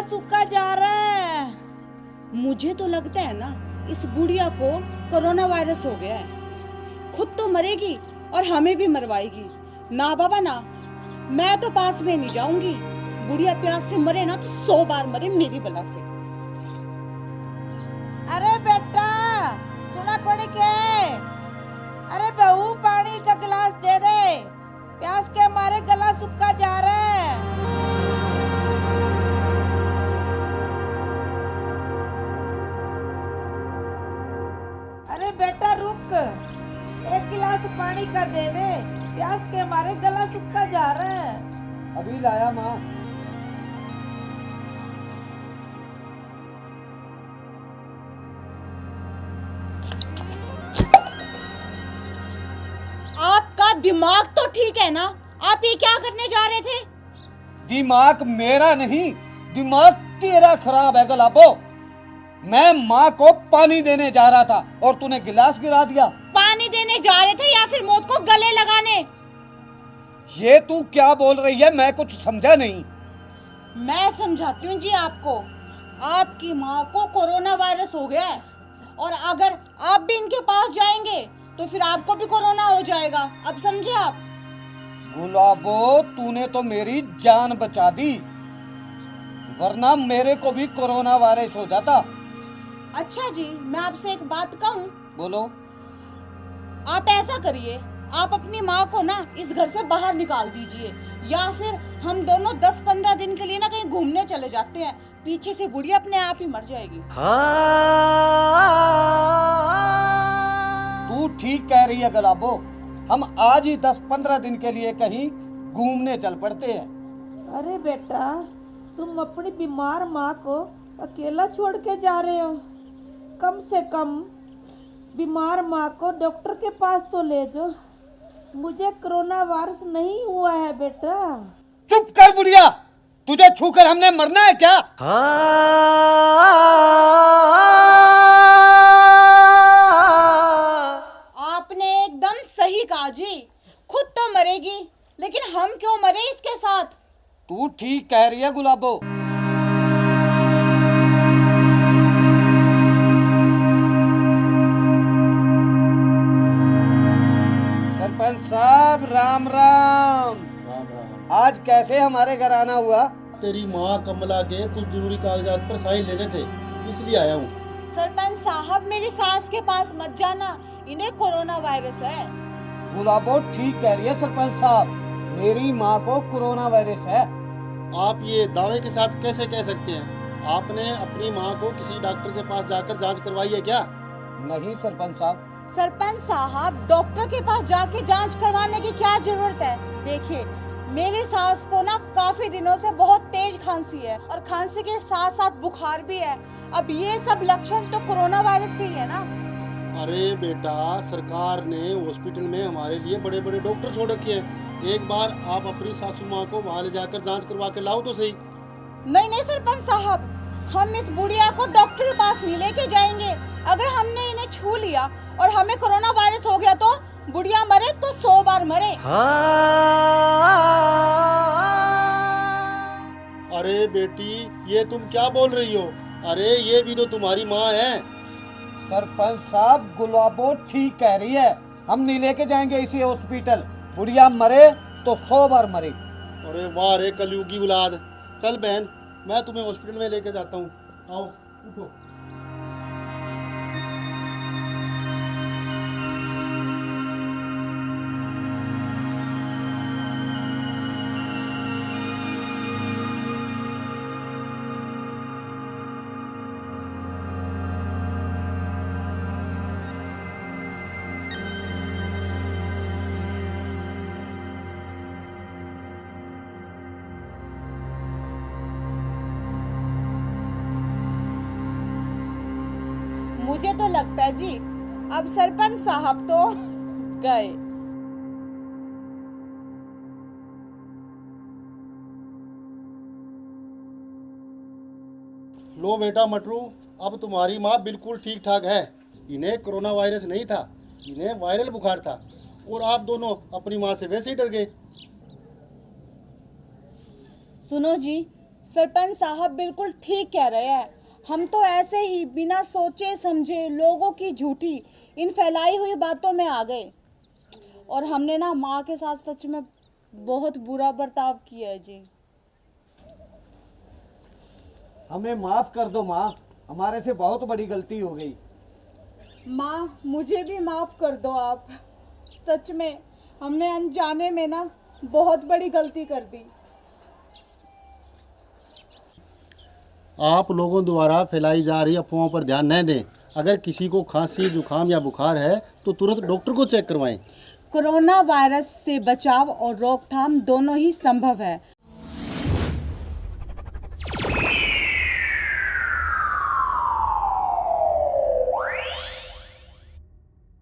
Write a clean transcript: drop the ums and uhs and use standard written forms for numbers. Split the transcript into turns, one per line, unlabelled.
सूखा जा रहा है। मुझे तो लगता है ना इस बुढ़िया को कोरोना वायरस हो गया है। खुद तो मरेगी और हमें भी मरवाएगी। ना बाबा ना, मैं तो पास में नहीं जाऊंगी। बुढ़िया प्यास से मरे ना तो 100 बार मरे मेरी बला से।
अरे बेटा सुना कोड़ी के, अरे बहू पानी का गिलास दे दे, प्यास के मारे गला सूखा जा रहा है। अरे बेटा रुक, एक गिलास पानी का दे दे, प्यास के मारे गला सूखा जा रहा है।
अभी लाया माँ।
आपका दिमाग तो ठीक है ना? आप ये क्या करने जा रहे थे?
दिमाग मेरा नहीं, दिमाग तेरा खराब है गलाबो। मैं माँ को पानी देने जा रहा था और तूने गिलास गिरा दिया।
पानी देने जा रहे थे या फिर मौत को गले लगाने?
ये तू क्या बोल रही है? मैं कुछ समझा नहीं।
मैं समझाती हूँ जी आपको। आपकी माँ को कोरोना वायरस हो गया है और अगर आप भी इनके पास जाएंगे तो फिर आपको भी कोरोना हो जाएगा। अब समझे आप?
गुलाबो तूने तो मेरी जान बचा दी, वरना मेरे को भी कोरोना वायरस हो जाता।
अच्छा जी, मैं आपसे एक बात कहूँ।
बोलो।
आप ऐसा करिए, आप अपनी माँ को ना इस घर से बाहर निकाल दीजिए, या फिर हम दोनों 10-15 दिन के लिए ना कहीं घूमने चले जाते हैं। पीछे से बुढ़िया अपने आप ही मर जाएगी।
तू ठीक कह रही है गलाबो, हम आज ही 10-15 दिन के लिए कहीं घूमने चल पड़ते हैं।
अरे बेटा तुम अपनी बीमार माँ को अकेला छोड़ के जा रहे हो। कम से कम बीमार माँ को डॉक्टर के पास तो ले जाओ। मुझे कोरोना वायरस नहीं हुआ है बेटा।
चुप कर बुढ़िया, तुझे छूकर हमने मरना है क्या?
आपने एकदम सही कहा जी। खुद तो मरेगी, लेकिन हम क्यों मरे इसके साथ?
तू ठीक कह रही है गुलाबो। सरपंच साहब राम राम।
राम राम।
आज कैसे हमारे घर आना हुआ?
तेरी माँ कमला के कुछ जरूरी कागजात पर साइन लेने थे, इसलिए आया हूँ।
सरपंच साहब मेरी सास के पास मत जाना, इन्हें कोरोना वायरस है।
गुलाबो ठीक कह रही है सरपंच साहब, मेरी माँ को कोरोना वायरस है।
आप ये दावे के साथ कैसे कह सकते हैं? आपने अपनी माँ को किसी डॉक्टर के पास जाकर जांच करवाई है क्या?
नहीं सरपंच साहब।
सरपंच साहब, डॉक्टर के पास जाके जांच करवाने की क्या जरूरत है? देखिए, मेरी सास को ना काफी दिनों से बहुत तेज खांसी है और खांसी के साथ साथ बुखार भी है। अब ये सब लक्षण तो कोरोना वायरस के ही है ना।
अरे बेटा, सरकार ने हॉस्पिटल में हमारे लिए बड़े बड़े डॉक्टर छोड़ रखे हैं। एक बार आप अपनी सासू माँ को वहाँ ले जाकर जांच करवा के लाओ तो सही।
नहीं नहीं सरपंच साहब, हम इस बुढ़िया को डॉक्टर के पास नहीं लेके जाएंगे। अगर हमने इन्हें छू लिया और हमें कोरोना वायरस हो गया तो बुढ़िया मरे तो 100 बार मरे।
अरे बेटी, ये तुम क्या बोल रही हो? अरे ये भी तो तुम्हारी माँ है।
सरपंच साहब गुलाबो ठीक कह रही है, हम नहीं लेके जाएंगे इसे हॉस्पिटल। बुढ़िया मरे तो 100 बार मरे।
अरे वाह रे कलयुगी औलाद। चल बहन, मैं तुम्हें हॉस्पिटल में लेके जाता हूँ। आओ उठो।
मुझे तो लगता है जी अब सरपंच साहब तो गए।
लो बेटा मटरू, अब तुम्हारी माँ बिल्कुल ठीक ठाक है। इन्हें कोरोना वायरस नहीं था, इन्हें वायरल बुखार था और आप दोनों अपनी माँ से वैसे ही डर गए।
सुनो जी, सरपंच साहब बिल्कुल ठीक कह रहे हैं। हम तो ऐसे ही बिना सोचे समझे लोगों की झूठी इन फैलाई हुई बातों में आ गए, और हमने ना माँ के साथ सच में बहुत बुरा बर्ताव किया है जी।
हमें माफ कर दो माँ, हमारे से बहुत बड़ी गलती हो गई।
माँ मुझे भी माफ़ कर दो आप, सच में हमने अनजाने में ना बहुत बड़ी गलती कर दी।
आप लोगों द्वारा फैलाई जा रही अफवाहों पर ध्यान न दें। अगर किसी को खांसी, जुकाम या बुखार है तो तुरंत डॉक्टर को चेक करवाएं।
कोरोना वायरस से बचाव और रोकथाम दोनों ही संभव है।